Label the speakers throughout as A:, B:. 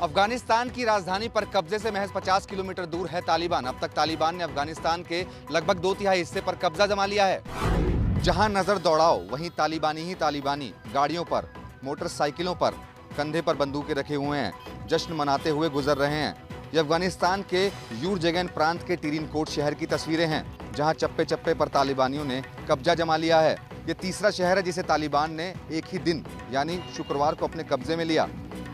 A: अफगानिस्तान की राजधानी पर कब्जे से महज 50 किलोमीटर दूर है तालिबान। अब तक तालिबान ने अफगानिस्तान के लगभग 2/3 हिस्से पर कब्जा जमा लिया है। जहां नजर दौड़ाओ वहीं तालिबानी ही तालिबानी गाड़ियों पर, मोटरसाइकिलों पर, कंधे पर बंदूकें रखे हुए हैं, जश्न मनाते हुए गुजर रहे हैं। ये अफगानिस्तान के यूरजैगन प्रांत के टिरिन कोट शहर की तस्वीरें हैं, जहां चप्पे चप्पे पर तालिबानियों ने कब्जा जमा लिया है। ये तीसरा शहर है जिसे तालिबान ने एक ही दिन यानी शुक्रवार को अपने कब्जे में लिया।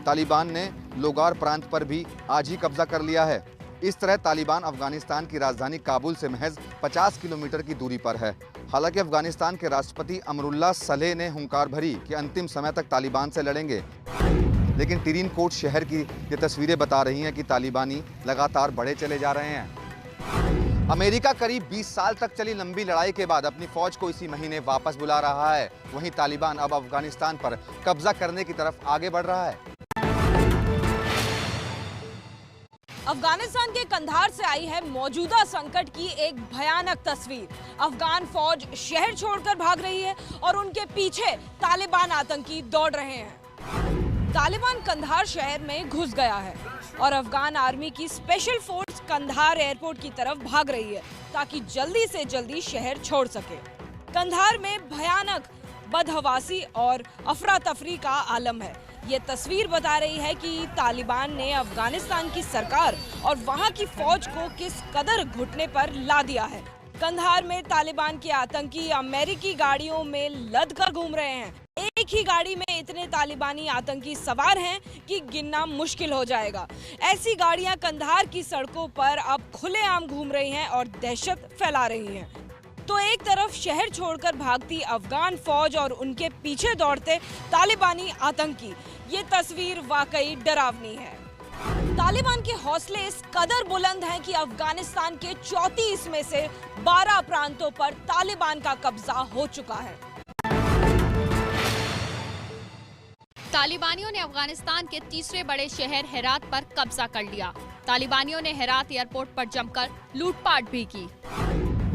A: तालिबान ने लोगार प्रांत पर भी आज ही कब्जा कर लिया है। इस तरह तालिबान अफगानिस्तान की राजधानी काबुल से महज 50 किलोमीटर की दूरी पर है। हालांकि अफगानिस्तान के राष्ट्रपति अमरुल्लाह सलेह ने हुंकार भरी कि अंतिम समय तक तालिबान से लड़ेंगे, लेकिन टिरिन कोट शहर की ये तस्वीरें बता रही हैं कि तालिबानी लगातार बढ़े चले जा रहे हैं। अमेरिका करीब 20 साल तक चली लंबी लड़ाई के बाद अपनी फौज को इसी महीने वापस बुला रहा है। वहीं तालिबान अब अफगानिस्तान पर कब्जा करने की तरफ आगे बढ़ रहा है।
B: अफगानिस्तान के कंधार से आई है मौजूदा संकट की एक भयानक तस्वीर। अफगान फौज शहर छोड़कर भाग रही है और उनके पीछे तालिबान आतंकी दौड़ रहे हैं। तालिबान कंधार शहर में घुस गया है और अफगान आर्मी की स्पेशल फोर्स कंधार एयरपोर्ट की तरफ भाग रही है ताकि जल्दी से जल्दी शहर छोड़ सके। कंधार में भयानक बदहवासी और अफरा तफरी का आलम है। ये तस्वीर बता रही है कि तालिबान ने अफगानिस्तान की सरकार और वहां की फौज को किस कदर घुटने पर ला दिया है। कंधार में तालिबान के आतंकी अमेरिकी गाड़ियों में लद कर घूम रहे हैं। एक ही गाड़ी में इतने तालिबानी आतंकी सवार हैं कि गिनना मुश्किल हो जाएगा। ऐसी गाड़ियां कंधार की सड़कों पर अब खुलेआम घूम रही हैं और दहशत फैला रही हैं। तो एक तरफ शहर छोड़कर भागती अफगान फौज और उनके पीछे दौड़ते तालिबानी आतंकी, ये तस्वीर वाकई डरावनी है। तालिबान के हौसले इस कदर बुलंद हैं कि अफगानिस्तान के 34 में से 12 प्रांतों पर तालिबान का कब्जा हो चुका है।
C: तालिबानियों ने अफगानिस्तान के तीसरे बड़े शहर हेरात पर कब्जा कर लिया। तालिबानियों ने हेरात एयरपोर्ट पर जमकर लूटपाट भी की,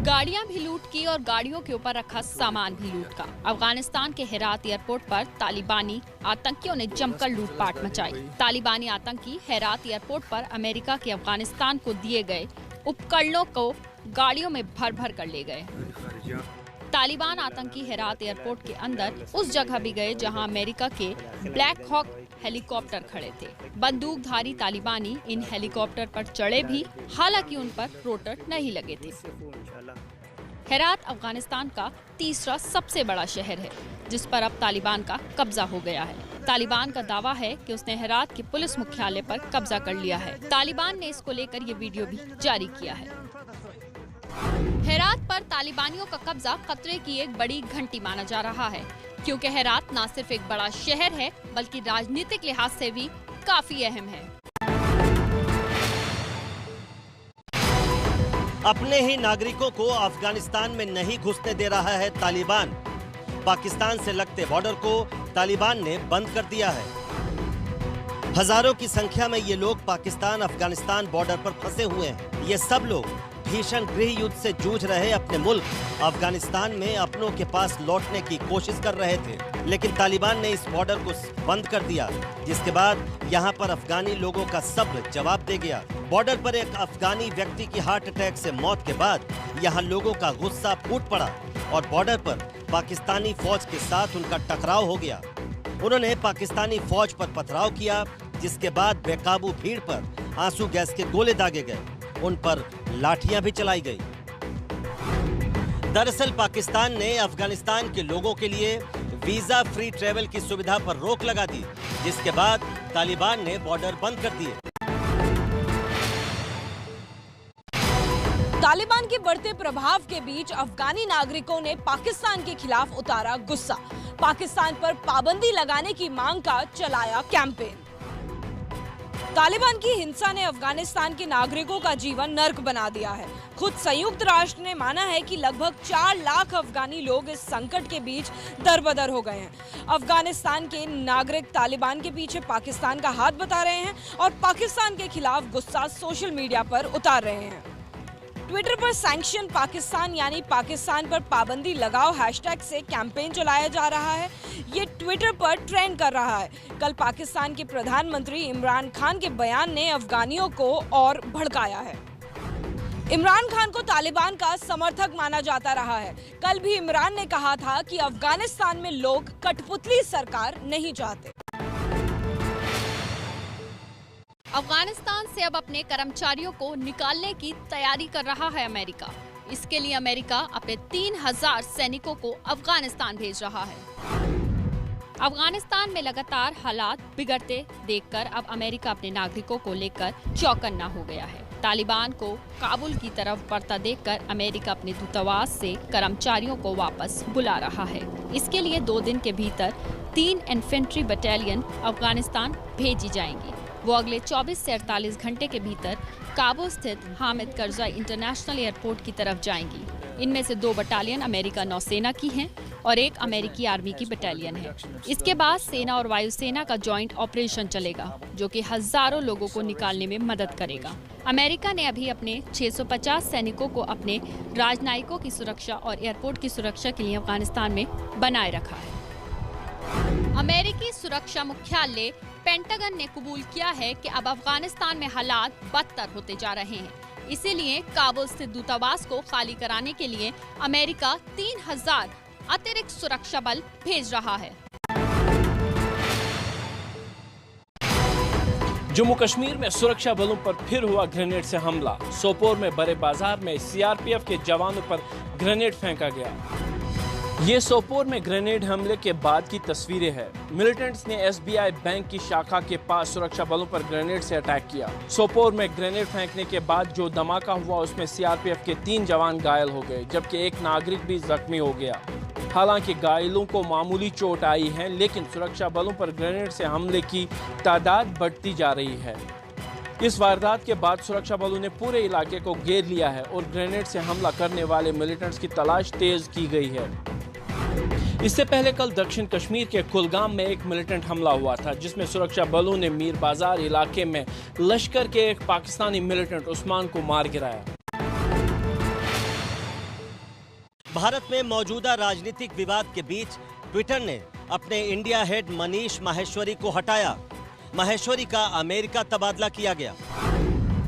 C: गाड़ियां भी लूट की और गाड़ियों के ऊपर रखा सामान भी लूट का। अफगानिस्तान के हेरात एयरपोर्ट पर तालिबानी आतंकियों ने जमकर लूटपाट मचाई। तालिबानी आतंकी हेरात एयरपोर्ट पर अमेरिका के अफगानिस्तान को दिए गए उपकरणों को गाड़ियों में भर भर कर ले गए। तालिबान आतंकी हेरात एयरपोर्ट के अंदर उस जगह भी गए जहां अमेरिका के ब्लैक हॉक हेलीकॉप्टर खड़े थे। बंदूकधारी तालिबानी इन हेलीकॉप्टर पर चढ़े भी, हालांकि उन पर रोटर नहीं लगे थे। हेरात अफगानिस्तान का तीसरा सबसे बड़ा शहर है जिस पर अब तालिबान का कब्जा हो गया है। तालिबान का दावा है कि उसने हेरात के पुलिस मुख्यालय पर कब्जा कर लिया है। तालिबान ने इसको लेकर ये वीडियो भी जारी किया है। हेरात पर तालिबानियों का कब्जा खतरे की एक बड़ी घंटी माना जा रहा है, क्योंकि हेरात न सिर्फ एक बड़ा शहर है बल्कि राजनीतिक लिहाज से भी काफी अहम है।
D: अपने ही नागरिकों को अफगानिस्तान में नहीं घुसने दे रहा है तालिबान। पाकिस्तान से लगते बॉर्डर को तालिबान ने बंद कर दिया है। हजारों की संख्या में ये लोग पाकिस्तान अफगानिस्तान बॉर्डर पर फंसे हुए हैं। ये सब लोग भीषण गृह युद्ध से जूझ रहे अपने मुल्क अफगानिस्तान में अपनों के पास लौटने की कोशिश कर रहे थे, लेकिन तालिबान ने इस बॉर्डर को बंद कर दिया, जिसके बाद यहाँ पर अफगानी लोगों का सब्र जवाब दे गया। बॉर्डर पर एक अफगानी व्यक्ति की हार्ट अटैक से मौत के बाद यहाँ लोगों का गुस्सा फूट पड़ा और बॉर्डर पर पाकिस्तानी फौज के साथ उनका टकराव हो गया। उन्होंने पाकिस्तानी फौज पर पथराव किया, जिसके बाद बेकाबू भीड़ पर आंसू गैस के गोले दागे गए, उन पर लाठियां भी चलाई गई। दरअसल पाकिस्तान ने अफगानिस्तान के लोगों के लिए वीजा फ्री ट्रेवल की सुविधा पर रोक लगा दी, जिसके बाद तालिबान ने बॉर्डर बंद कर दिए।
B: तालिबान के बढ़ते प्रभाव के बीच अफगानी नागरिकों ने पाकिस्तान के खिलाफ उतारा गुस्सा। पाकिस्तान पर पाबंदी लगाने की मांग का चलाया कैंपेन। तालिबान की हिंसा ने अफगानिस्तान के नागरिकों का जीवन नर्क बना दिया है। खुद संयुक्त राष्ट्र ने माना है कि लगभग 4 लाख अफगानी लोग इस संकट के बीच दरबदर हो गए हैं। अफगानिस्तान के नागरिक तालिबान के पीछे पाकिस्तान का हाथ बता रहे हैं और पाकिस्तान के खिलाफ गुस्सा सोशल मीडिया पर उतार रहे हैं। ट्विटर पर सैंक्शन पाकिस्तान यानी पाकिस्तान पर पाबंदी लगाओ हैशटैग से कैंपेन चलाया जा रहा है। ये ट्विटर पर ट्रेंड कर रहा है। कल पाकिस्तान के प्रधानमंत्री इमरान खान के बयान ने अफगानियों को और भड़काया है। इमरान खान को तालिबान का समर्थक माना जाता रहा है। कल भी इमरान ने कहा था कि अफगानिस्तान में लोग कठपुतली सरकार नहीं चाहते।
C: अफगानिस्तान से अब अपने कर्मचारियों को निकालने की तैयारी कर रहा है अमेरिका। इसके लिए अमेरिका अपने 3000 सैनिकों को अफगानिस्तान भेज रहा है। अफगानिस्तान में लगातार हालात बिगड़ते देखकर अब अमेरिका अपने नागरिकों को लेकर चौकन्ना हो गया है। तालिबान को काबुल की तरफ बढ़ता देखकर अमेरिका अपने दूतावास से कर्मचारियों को वापस बुला रहा है। इसके लिए 2 दिन के भीतर 3 इन्फेंट्री बटालियन अफगानिस्तान भेजी जाएंगी। वो अगले 24 से 48 घंटे के भीतर काबुल स्थित हामिद करजाई इंटरनेशनल एयरपोर्ट की तरफ जाएंगी। इनमें से 2 बटालियन अमेरिका नौसेना की हैं और 1 अमेरिकी आर्मी की बटालियन है। इसके बाद सेना और वायुसेना का जॉइंट ऑपरेशन चलेगा, जो कि हजारों लोगों को निकालने में मदद करेगा। अमेरिका ने अभी अपने 650 सैनिकों को अपने राजनयिकों की सुरक्षा और एयरपोर्ट की सुरक्षा के लिए अफगानिस्तान में बनाए रखा है। अमेरिकी सुरक्षा मुख्यालय पेंटागन ने कबूल किया है कि अब अफगानिस्तान में हालात बदतर होते जा रहे हैं। इसीलिए काबुल स्थित दूतावास को खाली कराने के लिए अमेरिका 3000 अतिरिक्त सुरक्षा बल भेज रहा है।
E: जम्मू कश्मीर में सुरक्षा बलों पर फिर हुआ ग्रेनेड से हमला। सोपोर में बड़े बाजार में सीआरपीएफ के जवानों पर ग्रेनेड फेंका गया। ये सोपोर में ग्रेनेड हमले के बाद की तस्वीरें हैं। मिलिटेंट्स ने एसबीआई बैंक की शाखा के पास सुरक्षा बलों पर ग्रेनेड से अटैक किया। सोपोर में ग्रेनेड फेंकने के बाद जो धमाका हुआ उसमें सीआरपीएफ के 3 जवान घायल हो गए, जबकि 1 नागरिक भी जख्मी हो गया। हालांकि घायलों को मामूली चोट आई है, लेकिन सुरक्षा बलों पर ग्रेनेड से हमले की तादाद बढ़ती जा रही है। इस वारदात के बाद सुरक्षा बलों ने पूरे इलाके को घेर लिया है और ग्रेनेड से हमला करने वाले मिलिटेंट्स की तलाश तेज की गई है। इससे पहले कल दक्षिण कश्मीर के कुलगाम में एक मिलिटेंट हमला हुआ था, जिसमें सुरक्षा बलों ने मीर बाजार इलाके में लश्कर के एक पाकिस्तानी मिलिटेंट उस्मान को मार गिराया।
D: भारत में मौजूदा राजनीतिक विवाद के बीच ट्विटर ने अपने इंडिया हेड मनीष माहेश्वरी को हटाया। माहेश्वरी का अमेरिका तबादला किया गया।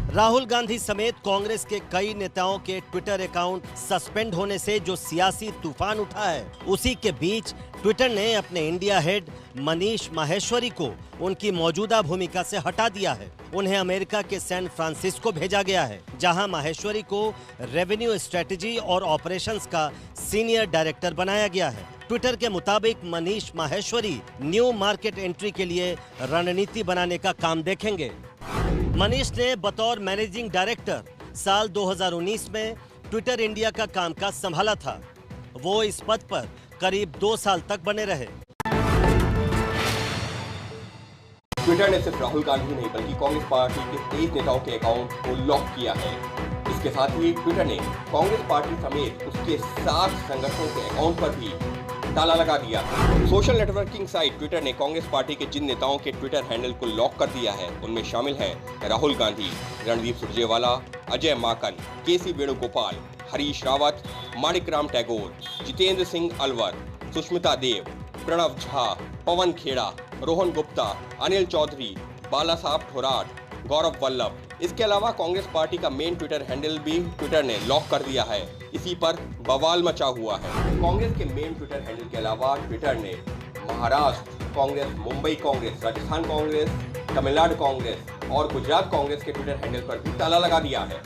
D: राहुल गांधी समेत कांग्रेस के कई नेताओं के ट्विटर अकाउंट सस्पेंड होने से जो सियासी तूफान उठा है, उसी के बीच ट्विटर ने अपने इंडिया हेड मनीष माहेश्वरी को उनकी मौजूदा भूमिका से हटा दिया है। उन्हें अमेरिका के सैन फ्रांसिस्को भेजा गया है, जहां माहेश्वरी को रेवेन्यू स्ट्रेटेजी और ऑपरेशंस का सीनियर डायरेक्टर बनाया गया है। ट्विटर के मुताबिक Manish Maheshwari new market entry के लिए रणनीति बनाने का काम देखेंगे। मनीष ने बतौर मैनेजिंग डायरेक्टर साल 2019 में ट्विटर इंडिया का कामकाज संभाला था। वो इस पद पर करीब 2 साल तक बने रहे।
F: ट्विटर ने सिर्फ राहुल गांधी नहीं बल्कि कांग्रेस पार्टी के 23 नेताओं के अकाउंट को लॉक किया है। इसके साथ ही ट्विटर ने कांग्रेस पार्टी समेत उसके 7 संगठनों के अकाउंट पर भी ताला लगा दिया। सोशल नेटवर्किंग साइट ट्विटर ने कांग्रेस पार्टी के जिन नेताओं के ट्विटर हैंडल को लॉक कर दिया है, उनमें शामिल हैं राहुल गांधी, रणदीप सुरजेवाला, अजय माकन, केसी वेणुगोपाल, हरीश रावत, माणिकराम टैगोर, जितेंद्र सिंह अलवर, सुष्मिता देव, प्रणव झा, पवन खेड़ा, रोहन गुप्ता, अनिल चौधरी, बाला साहब ठोराट, गौरव वल्लभ। इसके अलावा कांग्रेस पार्टी का मेन ट्विटर हैंडल भी ट्विटर ने लॉक कर दिया है। इसी पर बवाल मचा हुआ है। कांग्रेस के मेन ट्विटर हैंडल के अलावा ट्विटर ने महाराष्ट्र कांग्रेस, मुंबई कांग्रेस, राजस्थान कांग्रेस, तमिलनाडु कांग्रेस और गुजरात कांग्रेस के ट्विटर हैंडल पर भी ताला लगा दिया है।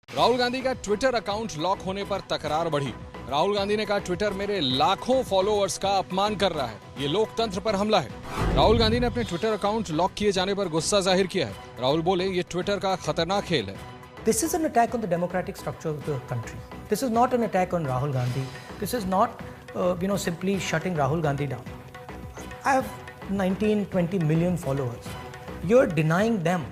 G: राहुल गांधी का ट्विटर अकाउंट लॉक होने पर तकरार बढ़ी। राहुल गांधी ने कहा, ट्विटर मेरे लाखों फॉलोअर्स का अपमान कर रहा है, ये लोकतंत्र पर हमला है। राहुल गांधी ने अपने ट्विटर अकाउंट लॉक किए जाने पर गुस्सा जाहिर किया है। राहुल बोले, ये ट्विटर का खतरनाक खेल है।
H: This is an attack on the democratic structure of the country. This is not an attack on Rahul Gandhi. This is not, simply shutting Rahul Gandhi down. I have 19-20 million followers. You're denying them.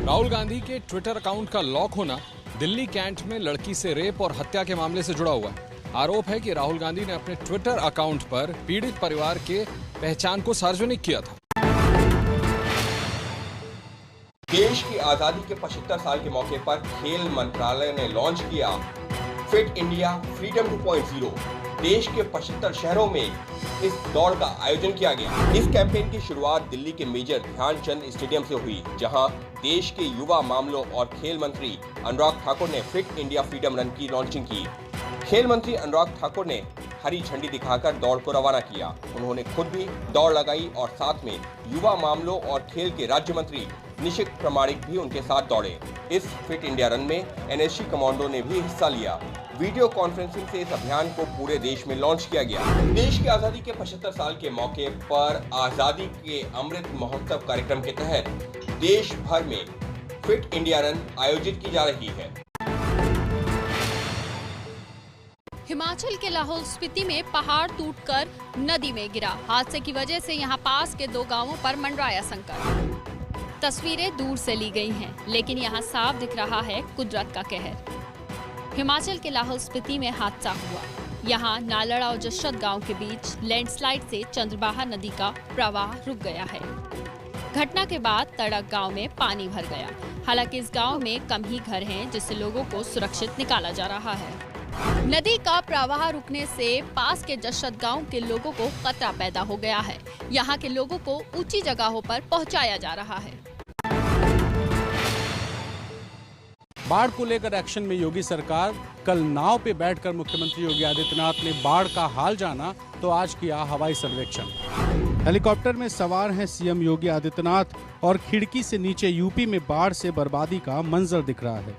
G: Rahul Gandhi के Twitter account का lock होना Delhi cantt में लड़की से rape और हत्या के मामले से जुड़ा हुआ है। आरोप है कि राहुल गांधी ने अपने ट्विटर अकाउंट पर पीड़ित परिवार के पहचान को सार्वजनिक किया था।
F: देश की आजादी के 75 साल के मौके पर खेल मंत्रालय ने लॉन्च किया फिट इंडिया फ्रीडम 2.0। देश के 75 शहरों में इस दौड़ का आयोजन किया गया। इस कैंपेन की शुरुआत दिल्ली के मेजर ध्यानचंद स्टेडियम से हुई, जहां देश के युवा मामलों और खेल मंत्री अनुराग ठाकुर ने फिट इंडिया फ्रीडम रन की लॉन्चिंग की। खेल मंत्री अनुराग ठाकुर ने हरी झंडी दिखाकर दौड़ को रवाना किया। उन्होंने खुद भी दौड़ लगाई और साथ में युवा मामलों और खेल के राज्य मंत्री निशित प्रमाणिक भी उनके साथ दौड़े। इस फिट इंडिया रन में एनएसजी कमांडो ने भी हिस्सा लिया। वीडियो कॉन्फ्रेंसिंग से इस अभियान को पूरे देश में लॉन्च किया गया। देश की आजादी के 75 साल के मौके पर आजादी के अमृत महोत्सव कार्यक्रम के तहत देश भर में फिट इंडिया रन आयोजित की जा रही है।
C: हिमाचल के लाहौल स्पीति में पहाड़ टूटकर नदी में गिरा। हादसे की वजह से यहां पास के 2 गांवों पर मंडराया संकट। तस्वीरें दूर से ली गई हैं, लेकिन यहां साफ दिख रहा है कुदरत का कहर। हिमाचल के लाहौल स्पीति में हादसा हुआ। यहां नालड़ा और जशद गांव के बीच लैंडस्लाइड से चंद्रबाहा नदी का प्रवाह रुक गया है। घटना के बाद तड़क गांव में पानी भर गया। हालांकि इस गांव में कम ही घर हैं, जिससे लोगों को सुरक्षित निकाला जा रहा है। नदी का प्रवाह रुकने से पास के जशद गांव के लोगों को खतरा पैदा हो गया है। यहां के लोगों को ऊंची जगहों पर पहुंचाया जा रहा है।
I: बाढ़ को लेकर एक्शन में योगी सरकार। कल नाव पे बैठकर मुख्यमंत्री योगी आदित्यनाथ ने बाढ़ का हाल जाना, तो आज किया हवाई सर्वेक्षण। हेलीकॉप्टर में सवार हैं सीएम योगी आदित्यनाथ और खिड़की से नीचे यूपी में बाढ़ से बर्बादी का मंजर दिख रहा है।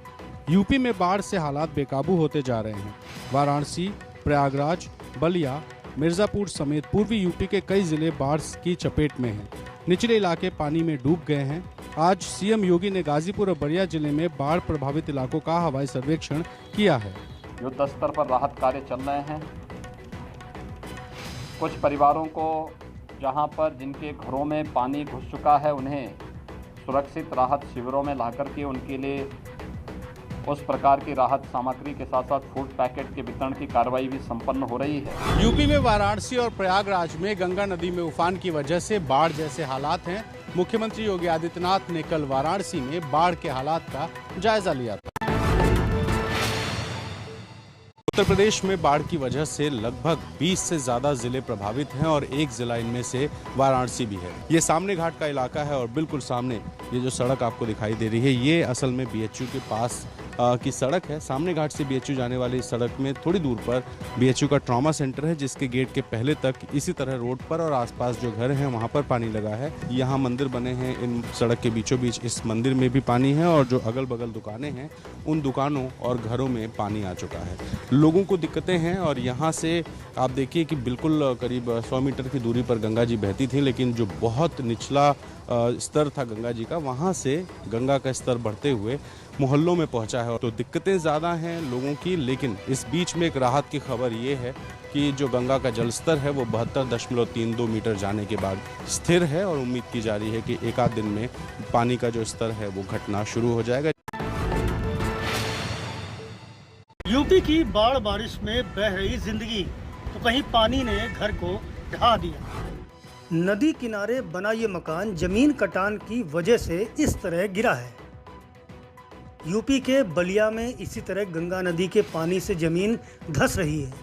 I: यूपी में बाढ़ से हालात बेकाबू होते जा रहे हैं। वाराणसी, प्रयागराज, बलिया, मिर्जापुर समेत पूर्वी यूपी के कई जिले बाढ़ की चपेट में हैं। निचले इलाके पानी में डूब गए हैं। आज सीएम योगी ने गाजीपुर और बलिया जिले में बाढ़ प्रभावित इलाकों का हवाई सर्वेक्षण किया है।
J: युद्ध स्तर पर राहत कार्य चल रहे हैं। कुछ परिवारों को जहां पर जिनके घरों में पानी घुस चुका है, उन्हें सुरक्षित राहत शिविरों में लाकर के उनके लिए उस प्रकार की राहत सामग्री के साथ साथ फूड पैकेट के वितरण की कार्रवाई भी संपन्न हो रही है।
I: यूपी में वाराणसी और प्रयागराज में गंगा नदी में उफान की वजह से बाढ़ जैसे हालात हैं। मुख्यमंत्री योगी आदित्यनाथ ने कल वाराणसी में बाढ़ के हालात का जायजा लिया था। उत्तर प्रदेश में बाढ़ की वजह से लगभग 20 से ज्यादा जिले प्रभावित हैं और एक जिला इनमें से वाराणसी भी है। ये सामने घाट का इलाका है और बिल्कुल सामने ये जो सड़क आपको दिखाई दे रही है, ये असल में बीएचयू के पास की सड़क है। सामने घाट से बीएचयू जाने वाली इस सड़क में थोड़ी दूर पर बीएचयू का ट्रॉमा सेंटर है, जिसके गेट के पहले तक इसी तरह रोड पर और आसपास जो घर हैं वहां पर पानी लगा है। यहाँ मंदिर बने हैं, इन सड़क के बीचों बीच इस मंदिर में भी पानी है और जो अगल बगल दुकानें हैं उन दुकानों और घरों में पानी आ चुका है। लोगों को दिक्कतें हैं और यहाँ से आप देखिए कि बिल्कुल करीब 100 मीटर की दूरी पर गंगा जी बहती थी, लेकिन जो बहुत निचला स्तर था गंगा जी का, वहाँ से गंगा का स्तर बढ़ते हुए मोहल्लों में पहुँचा है। तो दिक्कतें ज़्यादा हैं लोगों की, लेकिन इस बीच में एक राहत की खबर ये है कि जो गंगा का जल स्तर है वो 72.32 मीटर जाने के बाद स्थिर है और उम्मीद की जा रही है कि एक आध दिन में पानी का जो स्तर है वो घटना शुरू हो जाएगा।
K: यूपी की बाढ़ बारिश में बह रही जिंदगी, तो कहीं पानी ने घर को ढहा दिया। नदी किनारे बना ये मकान जमीन कटान की वजह से इस तरह गिरा है। यूपी के बलिया में इसी तरह गंगा नदी के पानी से जमीन धंस रही है।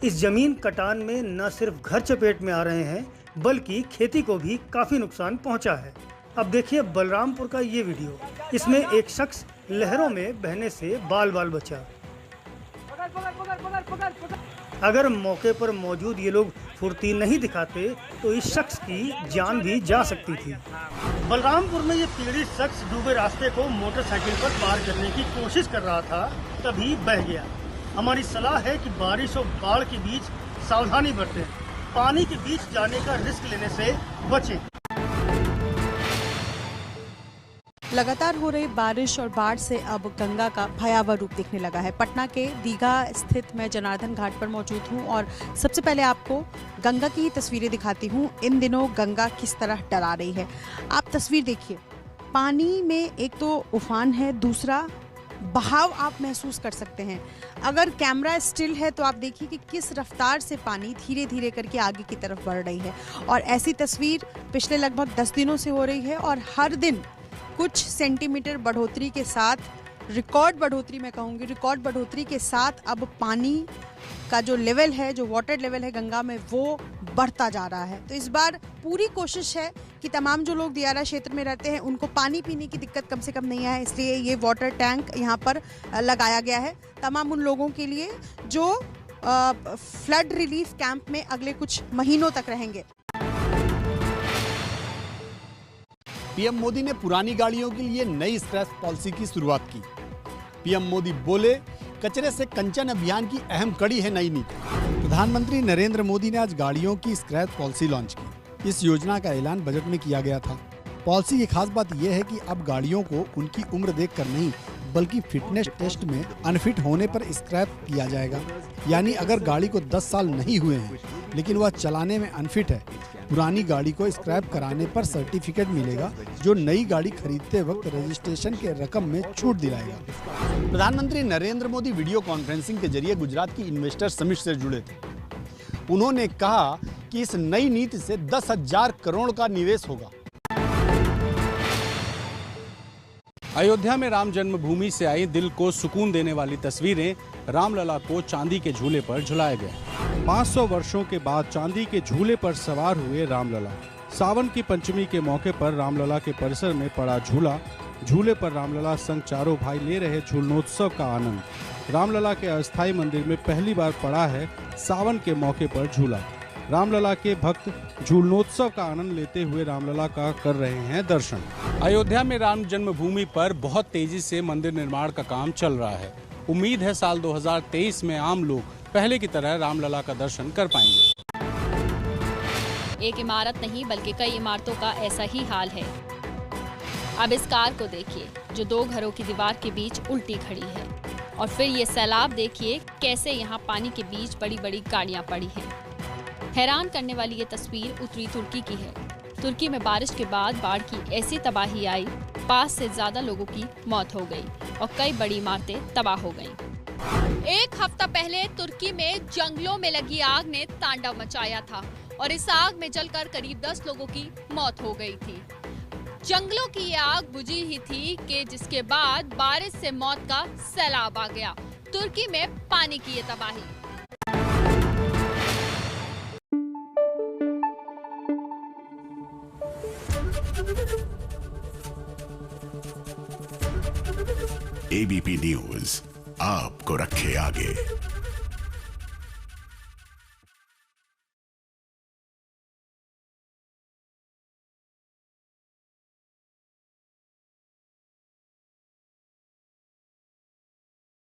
K: इस जमीन कटान में न सिर्फ घर चपेट में आ रहे हैं, बल्कि खेती को भी काफी नुकसान पहुंचा है। अब देखिए बलरामपुर का ये वीडियो। इसमें एक शख्स लहरों में बहने से बाल बाल बचा। अगर मौके पर मौजूद ये लोग फुर्ती नहीं दिखाते तो इस शख्स की जान भी जा सकती थी। बलरामपुर में ये पीड़ित शख्स डूबे रास्ते को मोटरसाइकिल पर पार करने की कोशिश कर रहा था, तभी बह गया। हमारी सलाह है कि बारिश और बाढ़ के बीच सावधानी बरतें, पानी के बीच जाने का रिस्क लेने से बचें।
L: लगातार हो रही बारिश और बाढ़ से अब गंगा का भयावह रूप दिखने लगा है। पटना के दीघा स्थित मैं जनार्दन घाट पर मौजूद हूं और सबसे पहले आपको गंगा की ही तस्वीरें दिखाती हूं। इन दिनों गंगा किस तरह डरा रही है, आप तस्वीर देखिए। पानी में एक तो उफान है, दूसरा बहाव आप महसूस कर सकते हैं। अगर कैमरा स्टिल है तो आप देखिए कि किस रफ्तार से पानी धीरे धीरे करके आगे की तरफ बढ़ रही है। और ऐसी तस्वीर पिछले लगभग 10 दिनों से हो रही है और हर दिन कुछ सेंटीमीटर बढ़ोतरी के साथ, रिकॉर्ड बढ़ोतरी मैं कहूँगी, रिकॉर्ड बढ़ोतरी के साथ अब पानी का जो लेवल है, जो वाटर लेवल है गंगा में, वो बढ़ता जा रहा है। तो इस बार पूरी कोशिश है कि तमाम जो लोग दियारा क्षेत्र में रहते हैं उनको पानी पीने की दिक्कत कम से कम नहीं आए, इसलिए ये वाटर टैंक यहाँ पर लगाया गया है तमाम उन लोगों के लिए जो फ्लड रिलीफ कैंप में अगले कुछ महीनों तक रहेंगे।
M: पीएम मोदी ने पुरानी गाड़ियों के लिए नई स्क्रैप पॉलिसी की शुरुआत की। पीएम मोदी बोले, कचरे से कंचन अभियान की अहम कड़ी है नई नीति। प्रधानमंत्री नरेंद्र मोदी ने आज गाड़ियों की स्क्रैप पॉलिसी लॉन्च की। इस योजना का ऐलान बजट में किया गया था। पॉलिसी की खास बात यह है कि अब गाड़ियों को उनकी उम्र देखकर नहीं, बल्कि फिटनेस टेस्ट में अनफिट होने पर स्क्रैप किया जाएगा। यानी अगर गाड़ी को 10 साल नहीं हुए हैं लेकिन वह चलाने में अनफिट है, पुरानी गाड़ी को स्क्रैप कराने पर सर्टिफिकेट मिलेगा जो नई गाड़ी खरीदते वक्त रजिस्ट्रेशन के रकम में छूट दिलाएगा। प्रधानमंत्री नरेंद्र मोदी वीडियो कॉन्फ्रेंसिंग के जरिए गुजरात की इन्वेस्टर समिट से जुड़े थे। उन्होंने कहा कि इस नई नीति से 10,000 करोड़ का निवेश होगा।
I: अयोध्या में राम जन्मभूमि से आई दिल को सुकून देने वाली तस्वीरें रामलला को चांदी के झूले पर झुलाए गए। 500 वर्षों के बाद चांदी के झूले पर सवार हुए रामलला। सावन की पंचमी के मौके पर रामलला के परिसर में पड़ा झूला। झूले पर रामलला संग चारों भाई ले रहे झूलनोत्सव का आनंद। रामलला के अस्थायी मंदिर में पहली बार पड़ा है सावन के मौके पर झूला। रामलला के भक्त झूलनोत्सव का आनंद लेते हुए रामलला का कर रहे हैं दर्शन। अयोध्या में राम जन्मभूमि पर बहुत तेजी से मंदिर निर्माण का काम चल रहा है। उम्मीद है साल 2023 में आम लोग पहले की तरह रामलला का दर्शन कर पाएंगे।
C: एक इमारत नहीं बल्कि कई इमारतों का ऐसा ही हाल है। अब इस कार को देखिए जो 2 घरों की दीवार के बीच उल्टी खड़ी है, और फिर ये सैलाब देखिए कैसे यहाँ पानी के बीच बड़ी बड़ी गाड़ियाँ पड़ी हैं। हैरान करने वाली ये तस्वीर उत्तरी तुर्की की है। तुर्की में बारिश के बाद बाढ़ की ऐसी तबाही आई, 5 से ज्यादा लोगों की मौत हो गई और कई बड़ी इमारतें तबाह हो गईं। एक हफ्ता पहले तुर्की में जंगलों में लगी आग ने तांडव मचाया था और इस आग में जलकर करीब 10 लोगों की मौत हो गई थी। जंगलों की ये आग बुझी ही थी कि जिसके बाद बारिश से मौत का सैलाब आ गया। तुर्की में पानी की ये तबाही।
N: एबीपी न्यूज आपको रखे आगे।